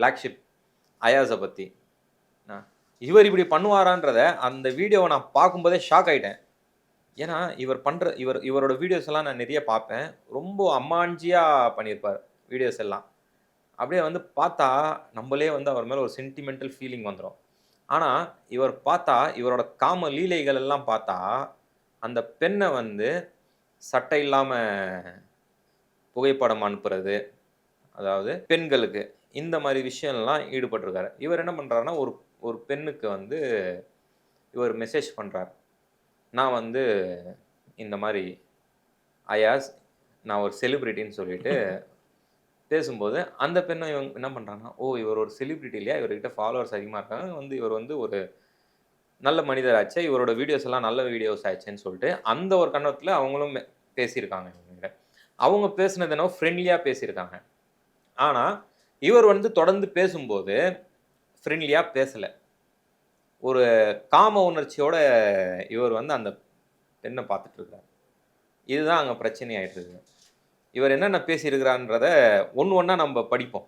Black ship அயாஸை பற்றி. இவர் இப்படி பண்ணுவாரான்றத அந்த வீடியோவை நான் பார்க்கும்போதே ஷாக் ஆகிட்டேன். ஏன்னா இவரோட வீடியோஸ் எல்லாம் நான் நிறைய பார்ப்பேன். ரொம்ப அம்மாஞ்சியாக பண்ணியிருப்பார் வீடியோஸ் எல்லாம். அப்படியே வந்து பார்த்தா நம்மளே வந்து அவர் மேலே ஒரு சென்டிமெண்டல் ஃபீலிங் வந்துடும். ஆனால் இவர் பார்த்தா இவரோட காம லீலைகள் எல்லாம் பார்த்தா அந்த பெண்ணை வந்து சட்டை இல்லாமல் புகைப்படம் அனுப்புறது, அதாவது பெண்களுக்கு இந்த மாதிரி விஷயம்லாம் ஈடுபட்டிருக்காரு. இவர் என்ன பண்ணுறாருன்னா ஒரு பெண்ணுக்கு வந்து இவர் மெசேஜ் பண்ணுறார். நான் வந்து இந்த மாதிரி அயாஸ், நான் ஒரு செலிபிரிட்டின்னு சொல்லிட்டு பேசும்போது அந்த பெண்ணும் இவங்க என்ன பண்ணுறாங்கன்னா, ஓ இவர் ஒரு செலிபிரிட்டி இல்லையா, இவர்கிட்ட ஃபாலோவர்ஸ் அதிகமாக இருக்காங்க, வந்து இவர் வந்து ஒரு நல்ல மனிதராச்சே, இவரோட வீடியோஸ் எல்லாம் நல்ல வீடியோஸ் ஆச்சுன்னு சொல்லிட்டு அந்த ஒரு கண்ணோட்டத்தில் அவங்களும் பேசியிருக்காங்க. அவங்க பேசுனது என்னவோ ஃப்ரெண்ட்லியாக பேசியிருக்காங்க. ஆனால் இவர் வந்து தொடர்ந்து பேசும்போது ஃப்ரெண்ட்லியாக பேசலை. ஒரு காம உணர்ச்சியோட இவர் வந்து அந்த பெண்ணை பார்த்துட்டு இருக்கார். இதுதான் அங்கே பிரச்சனை ஆகிட்டு இருக்கு. இவர் என்னென்ன பேசியிருக்கிறான்றத ஒன்று ஒன்றா நம்ம படிப்போம்.